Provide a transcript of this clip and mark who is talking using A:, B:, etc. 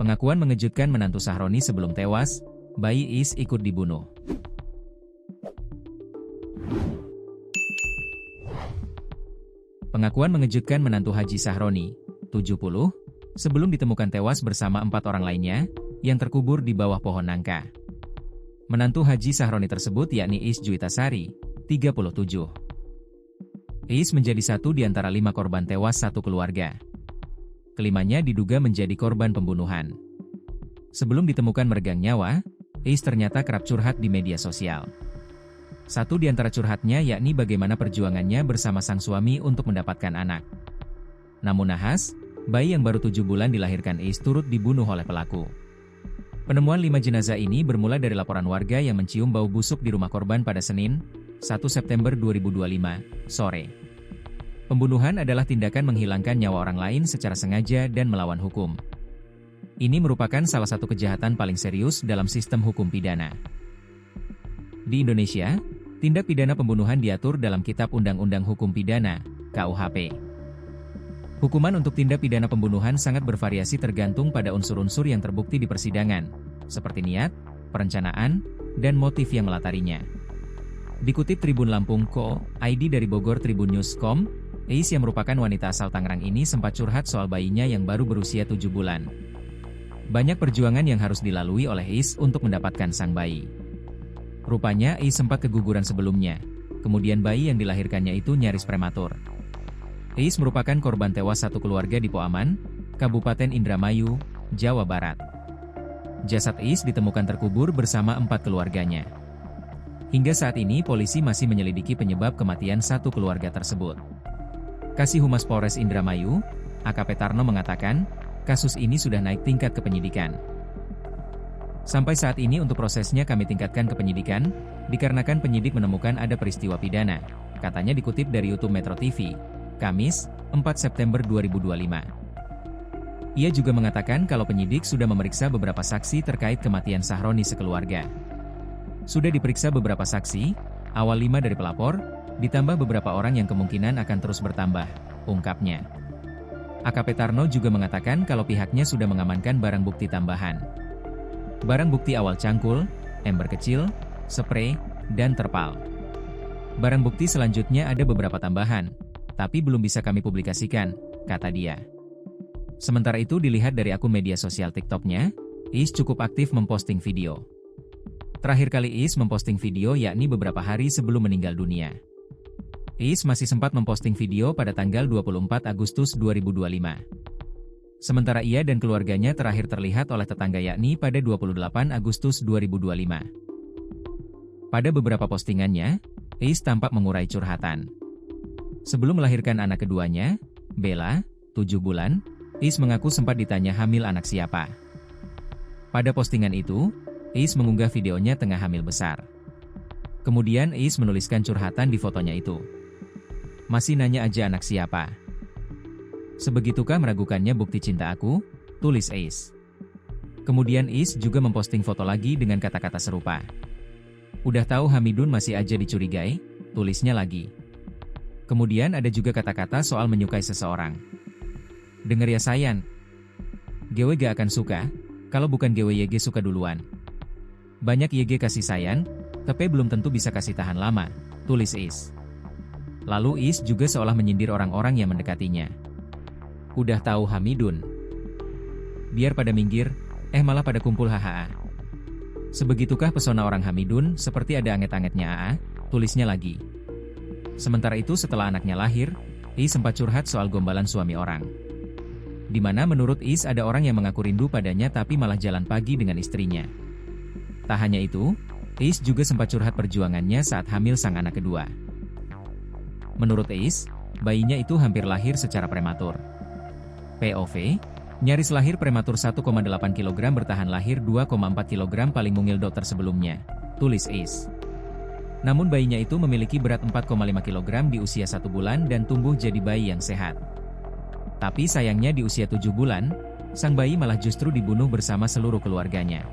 A: Pengakuan mengejutkan menantu Sahroni sebelum tewas, bayi Is ikut dibunuh. Pengakuan mengejutkan menantu Haji Sahroni, 70, sebelum ditemukan tewas bersama 4 orang lainnya, yang terkubur di bawah pohon nangka. Menantu Haji Sahroni tersebut yakni Is Juwitasari, 37. Is menjadi satu di antara 5 korban tewas satu keluarga. Kelimanya diduga menjadi korban pembunuhan. Sebelum ditemukan meregang nyawa, Is ternyata kerap curhat di media sosial. Satu di antara curhatnya yakni bagaimana perjuangannya bersama sang suami untuk mendapatkan anak. Namun nahas, bayi yang baru 7 bulan dilahirkan Is turut dibunuh oleh pelaku. Penemuan 5 jenazah ini bermula dari laporan warga yang mencium bau busuk di rumah korban pada Senin, 1 September 2025, sore. Pembunuhan adalah tindakan menghilangkan nyawa orang lain secara sengaja dan melawan hukum. Ini merupakan salah satu kejahatan paling serius dalam sistem hukum pidana. Di Indonesia, tindak pidana pembunuhan diatur dalam Kitab Undang-Undang Hukum Pidana, KUHP. Hukuman untuk tindak pidana pembunuhan sangat bervariasi tergantung pada unsur-unsur yang terbukti di persidangan, seperti niat, perencanaan, dan motif yang melatarinya. Dikutip Tribun Lampung.co.id dari Bogor Tribunnews.com, Is yang merupakan wanita asal Tangerang ini sempat curhat soal bayinya yang baru berusia 7 bulan. Banyak perjuangan yang harus dilalui oleh Is untuk mendapatkan sang bayi. Rupanya Is sempat keguguran sebelumnya, kemudian bayi yang dilahirkannya itu nyaris prematur. Is merupakan korban tewas satu keluarga di Poaman, Kabupaten Indramayu, Jawa Barat. Jasad Is ditemukan terkubur bersama 4 keluarganya. Hingga saat ini polisi masih menyelidiki penyebab kematian satu keluarga tersebut. Kasih Humas Polres Indramayu, AKP Tarno mengatakan, kasus ini sudah naik tingkat ke penyidikan. Sampai saat ini untuk prosesnya kami tingkatkan ke penyidikan, dikarenakan penyidik menemukan ada peristiwa pidana, katanya dikutip dari YouTube Metro TV, Kamis, 4 September 2025. Ia juga mengatakan kalau penyidik sudah memeriksa beberapa saksi terkait kematian Sahroni sekeluarga. Sudah diperiksa beberapa saksi, awal 5 dari pelapor, ditambah beberapa orang yang kemungkinan akan terus bertambah, ungkapnya. AKP Tarno juga mengatakan kalau pihaknya sudah mengamankan barang bukti tambahan. Barang bukti awal cangkul, ember kecil, spray, dan terpal. Barang bukti selanjutnya ada beberapa tambahan, tapi belum bisa kami publikasikan, kata dia. Sementara itu dilihat dari akun media sosial TikTok-nya, Is cukup aktif memposting video. Terakhir kali Is memposting video yakni beberapa hari sebelum meninggal dunia. Is masih sempat memposting video pada tanggal 24 Agustus 2025. Sementara ia dan keluarganya terakhir terlihat oleh tetangga yakni pada 28 Agustus 2025. Pada beberapa postingannya, Is tampak mengurai curhatan. Sebelum melahirkan anak keduanya, Bella, 7 bulan, Is mengaku sempat ditanya hamil anak siapa. Pada postingan itu, Is mengunggah videonya tengah hamil besar. Kemudian Is menuliskan curhatan di fotonya itu. Masih nanya aja anak siapa. Sebegitukah meragukannya bukti cinta aku? Tulis Is. Kemudian Is juga memposting foto lagi dengan kata-kata serupa. Udah tahu Hamidun masih aja dicurigai? Tulisnya lagi. Kemudian ada juga kata-kata soal menyukai seseorang. Dengar ya sayang. Gewe gak akan suka, kalau bukan gewe YG suka duluan. Banyak YG kasih sayang, tapi belum tentu bisa kasih tahan lama, tulis Is. Lalu Is juga seolah menyindir orang-orang yang mendekatinya. Udah tahu Hamidun. Biar pada minggir, malah pada kumpul haha. Sebegitukah pesona orang Hamidun seperti ada anget-angetnya AA, tulisnya lagi. Sementara itu setelah anaknya lahir, Is sempat curhat soal gombalan suami orang. Di mana menurut Is ada orang yang mengaku rindu padanya tapi malah jalan pagi dengan istrinya. Tak hanya itu, Is juga sempat curhat perjuangannya saat hamil sang anak kedua. Menurut Is, bayinya itu hampir lahir secara prematur. POV, nyaris lahir prematur 1,8 kg bertahan lahir 2,4 kg paling mungil dokter sebelumnya, tulis Is. Namun bayinya itu memiliki berat 4,5 kg di usia 1 bulan dan tumbuh jadi bayi yang sehat. Tapi sayangnya di usia 7 bulan, sang bayi malah justru dibunuh bersama seluruh keluarganya.